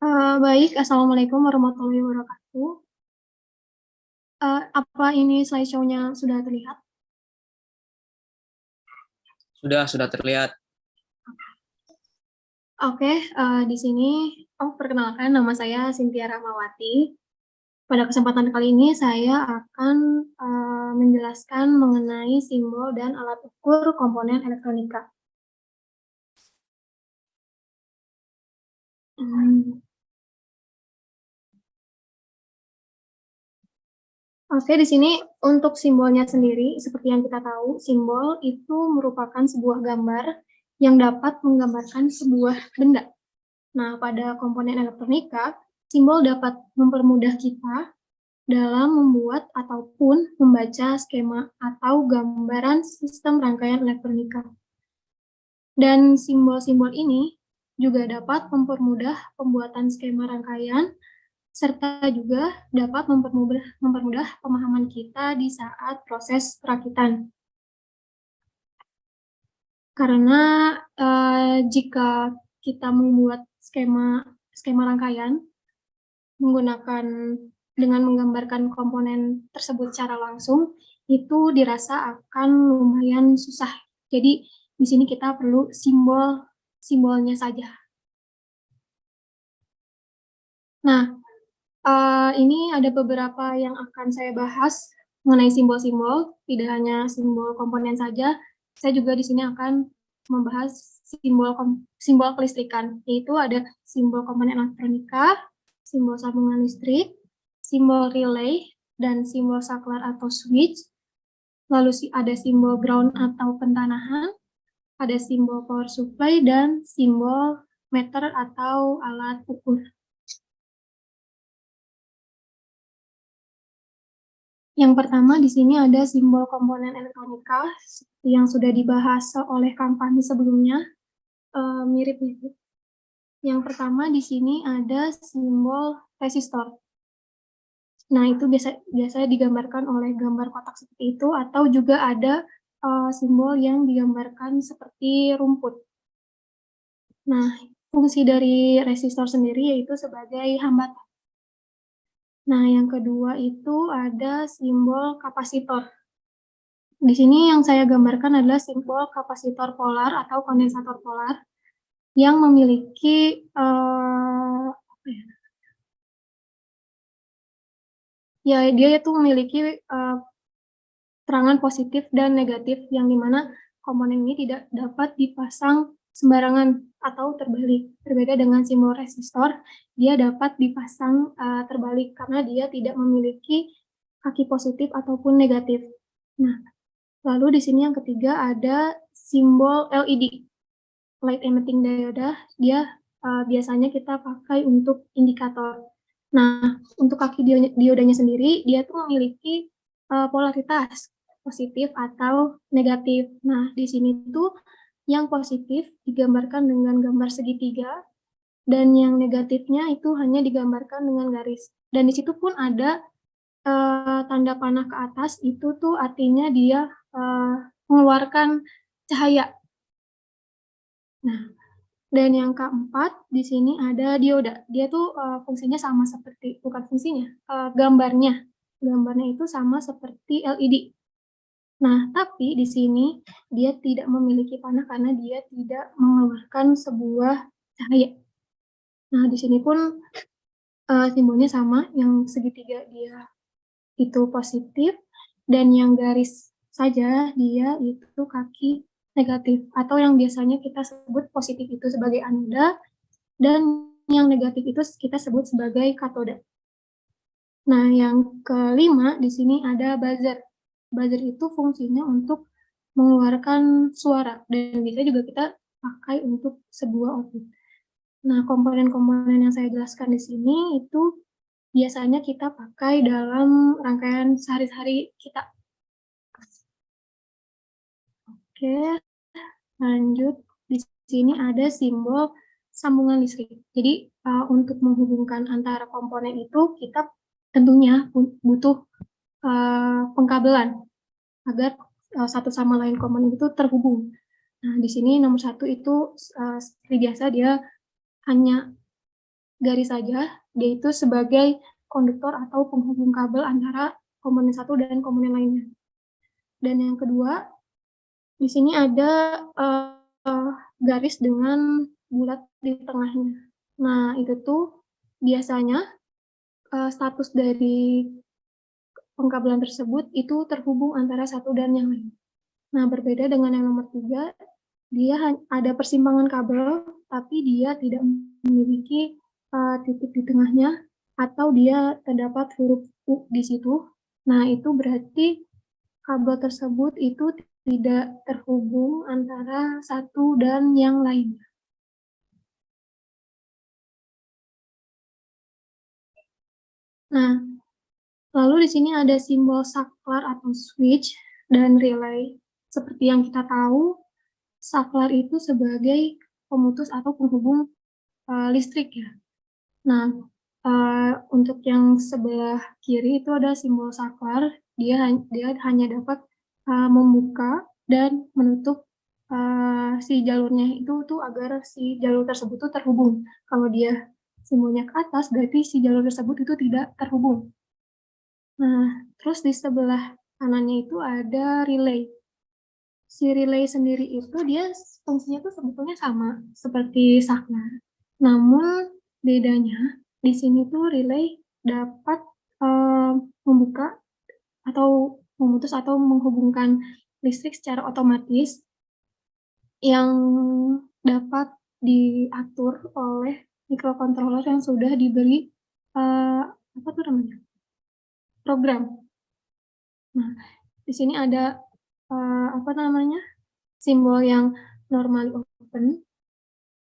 Baik, Assalamualaikum warahmatullahi wabarakatuh. Apa ini slideshow-nya sudah terlihat? Sudah terlihat. Oke, di sini, perkenalkan nama saya Cynthia Rahmawati. Pada kesempatan kali ini saya akan menjelaskan mengenai simbol dan alat ukur komponen elektronika. Oke, di sini untuk simbolnya sendiri, seperti yang kita tahu, simbol itu merupakan sebuah gambar yang dapat menggambarkan sebuah benda. Nah, pada komponen elektronika, simbol dapat mempermudah kita dalam membuat ataupun membaca skema atau gambaran sistem rangkaian elektronika. Dan simbol-simbol ini juga dapat mempermudah pembuatan skema rangkaian serta juga dapat mempermudah pemahaman kita di saat proses perakitan. Karena jika kita membuat skema rangkaian dengan menggambarkan komponen tersebut secara langsung, itu dirasa akan lumayan susah. Jadi di sini kita perlu simbolnya saja. Nah, ini ada beberapa yang akan saya bahas mengenai simbol-simbol, tidak hanya simbol komponen saja. Saya juga di sini akan membahas simbol kelistrikan, yaitu ada simbol komponen elektronika, simbol sambungan listrik, simbol relay, dan simbol saklar atau switch. Lalu ada simbol ground atau pentanahan, ada simbol power supply, dan simbol meter atau alat ukur. Yang pertama di sini ada simbol komponen elektronika yang sudah dibahas oleh Kang Fahmi sebelumnya, mirip-mirip. Yang pertama di sini ada simbol resistor. Nah, itu biasanya digambarkan oleh gambar kotak seperti itu, atau juga ada simbol yang digambarkan seperti rumput. Nah, fungsi dari resistor sendiri yaitu sebagai hambatan. Nah, yang kedua itu ada simbol kapasitor. Di sini yang saya gambarkan adalah simbol kapasitor polar atau kondensator polar yang memiliki dia itu memiliki terangan positif dan negatif, yang dimana komponen ini tidak dapat dipasang sembarangan atau terbalik. Berbeda dengan simbol resistor, dia dapat dipasang terbalik karena dia tidak memiliki kaki positif ataupun negatif. Nah, lalu di sini yang ketiga ada simbol LED, light emitting diode. Dia biasanya kita pakai untuk indikator. Nah, untuk kaki diodanya sendiri, dia tuh memiliki polaritas positif atau negatif. Nah, di sini tuh yang positif digambarkan dengan gambar segitiga, dan yang negatifnya itu hanya digambarkan dengan garis. Dan di situ pun ada tanda panah ke atas, itu tuh artinya dia mengeluarkan cahaya. Nah, dan yang keempat di sini ada dioda. Dia tuh fungsinya sama seperti, bukan fungsinya, gambarnya itu sama seperti LED. Nah, tapi di sini dia tidak memiliki panah karena dia tidak mengeluarkan sebuah cahaya. Nah, di sini pun simbolnya sama, yang segitiga dia itu positif, dan yang garis saja dia itu kaki negatif, atau yang biasanya kita sebut positif itu sebagai anoda, dan yang negatif itu kita sebut sebagai katoda. Nah, yang kelima di sini ada buzzer. Buzzer itu fungsinya untuk mengeluarkan suara, dan bisa juga kita pakai untuk sebuah output. Nah, komponen-komponen yang saya jelaskan di sini itu biasanya kita pakai dalam rangkaian sehari-hari kita. Oke, lanjut. Di sini ada simbol sambungan listrik. Jadi, untuk menghubungkan antara komponen itu, kita tentunya butuh pengkabelan agar satu sama lain komponen itu terhubung. Nah, di sini nomor satu itu seperti biasa dia hanya garis saja, dia itu sebagai konduktor atau penghubung kabel antara komponen satu dan komponen lainnya. Dan yang kedua, di sini ada garis dengan bulat di tengahnya. Nah, itu tuh biasanya status dari pengkabelan tersebut itu terhubung antara satu dan yang lain. Nah, berbeda dengan yang nomor 3, dia ada persimpangan kabel, tapi dia tidak memiliki titik di tengahnya, atau dia terdapat huruf U di situ. Nah, itu berarti kabel tersebut itu tidak terhubung antara satu dan yang lainnya. Nah, lalu di sini ada simbol saklar atau switch dan relay. Seperti yang kita tahu, saklar itu sebagai pemutus atau penghubung listrik ya. Nah, untuk yang sebelah kiri itu ada simbol saklar, dia hanya dapat membuka dan menutup si jalurnya itu tuh agar si jalur tersebut tuh terhubung. Kalau dia simbolnya ke atas, berarti si jalur tersebut itu tidak terhubung. Nah, terus di sebelah kanannya itu ada relay. Si relay sendiri itu dia fungsinya tuh sebetulnya sama seperti saklar. Namun bedanya di sini tuh relay dapat membuka atau memutus atau menghubungkan listrik secara otomatis yang dapat diatur oleh microcontroller yang sudah diberi apa tuh namanya? Program. Nah, di sini ada apa namanya? Simbol yang normally open.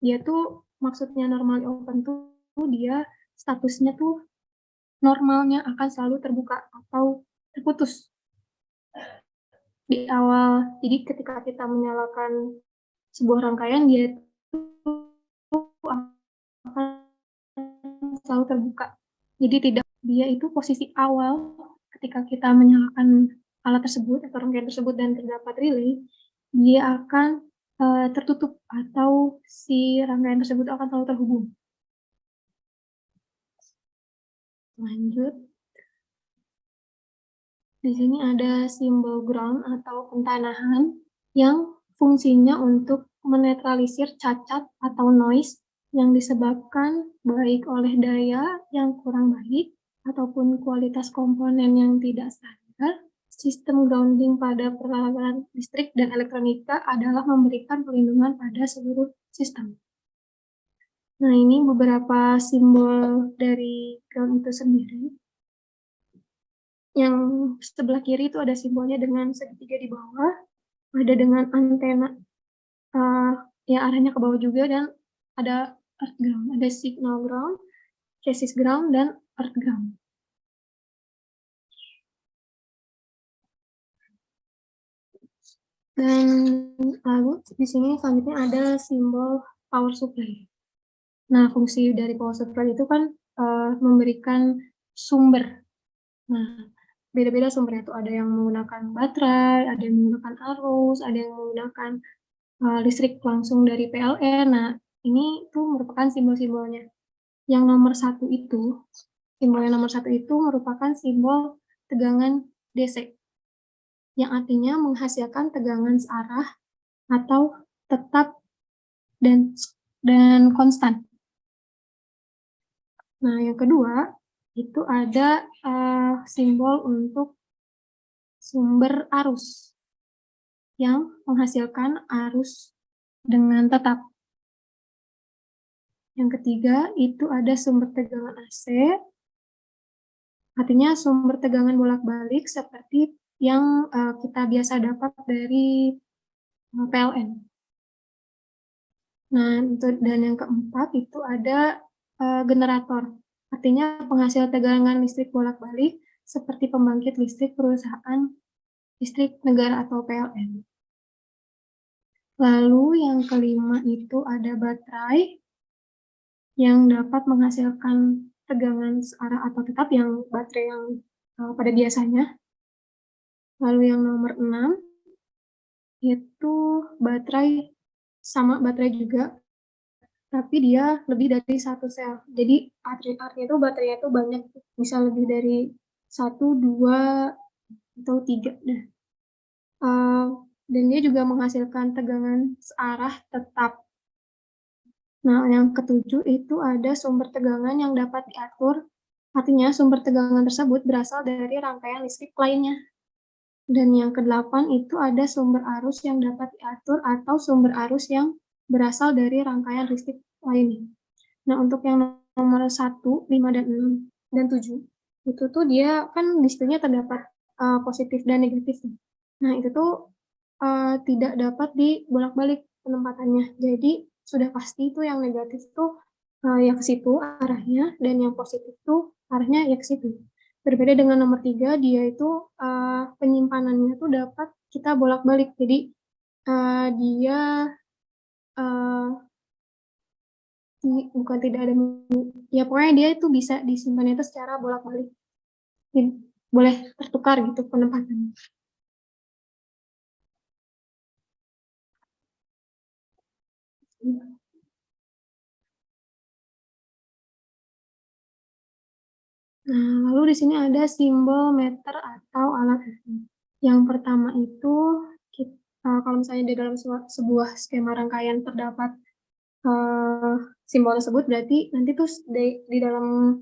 Dia tuh maksudnya normally open tuh dia statusnya tuh normalnya akan selalu terbuka atau terputus di awal. Jadi ketika kita menyalakan sebuah rangkaian, dia itu akan selalu terbuka. Jadi dia itu posisi awal ketika kita menyalakan alat tersebut atau rangkaian tersebut dan terdapat relay, dia akan tertutup atau si rangkaian tersebut akan selalu terhubung. Lanjut. Di sini ada simbol ground atau pentanahan yang fungsinya untuk menetralisir cacat atau noise yang disebabkan baik oleh daya yang kurang baik ataupun kualitas komponen yang tidak standar. Sistem grounding pada peralatan listrik dan elektronika adalah memberikan perlindungan pada seluruh sistem. Nah, ini beberapa simbol dari ground itu sendiri. Yang sebelah kiri itu ada simbolnya dengan segitiga di bawah, ada dengan antena ya arahnya ke bawah juga, dan ada earth ground, ada signal ground, chassis ground, dan earth ground. Dan lalu di sini selanjutnya ada simbol power supply. Nah, fungsi dari power supply itu kan memberikan sumber. Nah, beda-beda sumbernya itu, ada yang menggunakan baterai, ada yang menggunakan arus, ada yang menggunakan listrik langsung dari PLN. Nah, ini tuh merupakan simbol-simbolnya. Yang nomor 1 itu, simbol yang nomor 1 itu merupakan simbol tegangan DC, yang artinya menghasilkan tegangan searah atau tetap dan konstan. Nah, yang kedua itu ada simbol untuk sumber arus yang menghasilkan arus dengan tetap. Yang ketiga itu ada sumber tegangan AC, artinya sumber tegangan bolak-balik seperti yang kita biasa dapat dari PLN. Nah, dan yang keempat itu ada generator, artinya penghasil tegangan listrik bolak-balik seperti pembangkit listrik perusahaan listrik negara atau PLN. Lalu yang kelima itu ada baterai yang dapat menghasilkan tegangan searah atau tetap, yang baterai yang pada biasanya. Lalu yang nomor 6 itu baterai juga, tapi dia lebih dari satu sel. Jadi artinya itu baterainya itu banyak, bisa lebih dari satu, dua, atau tiga. Nah, dan dia juga menghasilkan tegangan searah tetap. Nah, yang ketujuh itu ada sumber tegangan yang dapat diatur. Artinya sumber tegangan tersebut berasal dari rangkaian listrik lainnya. Dan yang kedelapan itu ada sumber arus yang dapat diatur atau sumber arus yang berasal dari rangkaian listrik lainnya. Nah, untuk yang nomor 1, 5, dan 6, dan 7, itu tuh dia kan di situnya terdapat positif dan negatif. Nah, itu tuh tidak dapat dibolak-balik penempatannya. Jadi, sudah pasti itu yang negatif tuh ya ke situ arahnya, dan yang positif tuh arahnya ya ke situ. Berbeda dengan nomor 3, dia itu penyimpanannya tuh dapat kita bolak-balik. Jadi, dia uh, bukan tidak ada, ya pokoknya dia itu bisa disimpan itu secara bolak-balik. Boleh tertukar gitu penempatannya. Nah, lalu di sini ada simbol meter atau alat ukur. Yang pertama itu, kalau misalnya di dalam sebuah skema rangkaian terdapat simbol tersebut, berarti nanti tuh di dalam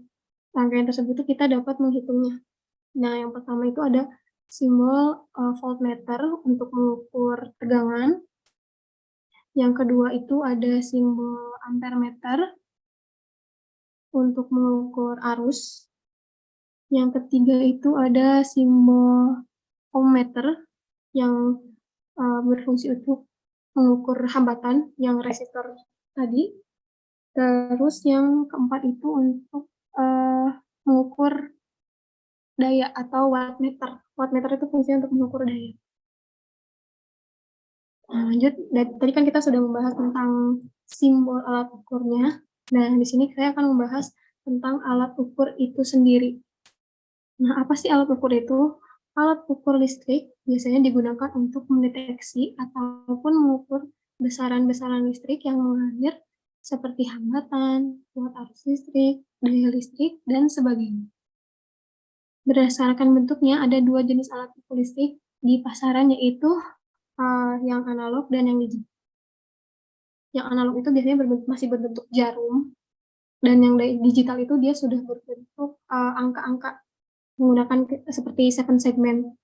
rangkaian tersebut tuh kita dapat menghitungnya. Nah, yang pertama itu ada simbol voltmeter untuk mengukur tegangan. Yang kedua itu ada simbol ampermeter untuk mengukur arus. Yang ketiga itu ada simbol ohmmeter yang berfungsi untuk mengukur hambatan yang resistor tadi. Terus yang keempat itu untuk mengukur daya atau wattmeter. Wattmeter itu fungsinya untuk mengukur daya. Nah, lanjut, tadi kan kita sudah membahas tentang simbol alat ukurnya. Nah, di sini saya akan membahas tentang alat ukur itu sendiri. Nah, apa sih alat ukur itu? Alat ukur listrik biasanya digunakan untuk mendeteksi ataupun mengukur besaran-besaran listrik yang mengalir seperti hambatan, kuat arus listrik, daya listrik, dan sebagainya. Berdasarkan bentuknya, ada dua jenis alat ukur listrik di pasaran, yaitu yang analog dan yang digital. Yang analog itu biasanya masih berbentuk jarum, dan yang digital itu dia sudah berbentuk angka-angka menggunakan seperti 7 segment.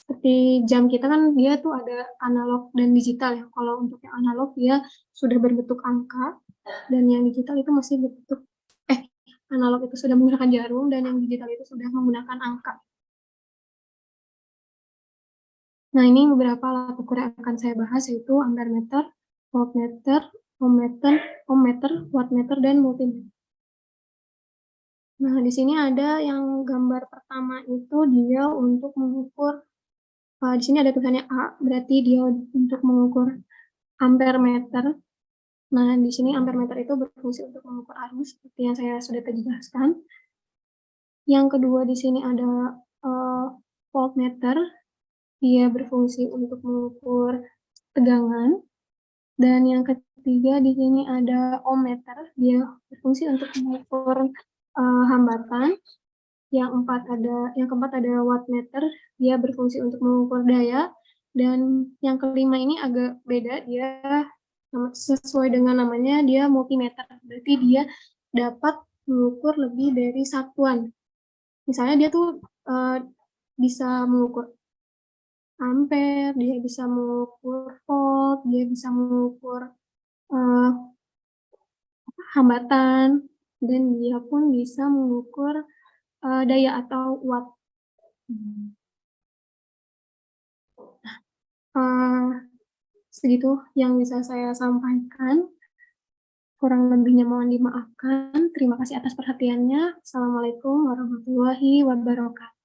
Seperti jam kita kan dia tuh ada analog dan digital ya. Kalau untuk yang analog dia sudah berbentuk angka, dan yang digital itu masih berbentuk analog itu sudah menggunakan jarum, dan yang digital itu sudah menggunakan angka. Nah, ini beberapa alat ukur yang akan saya bahas, yaitu ampermeter, voltmeter, ohmmeter, wattmeter, dan multimeter. Nah, di sini ada yang gambar pertama itu dia untuk mengukur, di sini ada tulisannya A, berarti dia untuk mengukur ampermeter. Nah, di sini ampermeter itu berfungsi untuk mengukur arus, seperti yang saya sudah tadi jelaskan. Yang kedua di sini ada voltmeter, dia berfungsi untuk mengukur tegangan. Dan yang ketiga di sini ada ohmmeter, dia berfungsi untuk mengukur hambatan. Yang keempat ada wattmeter, dia berfungsi untuk mengukur daya. Dan yang kelima ini agak beda, dia sesuai dengan namanya, dia multimeter. Berarti dia dapat mengukur lebih dari satuan. Misalnya dia tuh bisa mengukur ampere, dia bisa mengukur volt, dia bisa mengukur hambatan, dan dia pun bisa mengukur daya atau watt. Segitu yang bisa saya sampaikan. Kurang lebihnya mohon dimaafkan. Terima kasih atas perhatiannya. Assalamualaikum warahmatullahi wabarakatuh.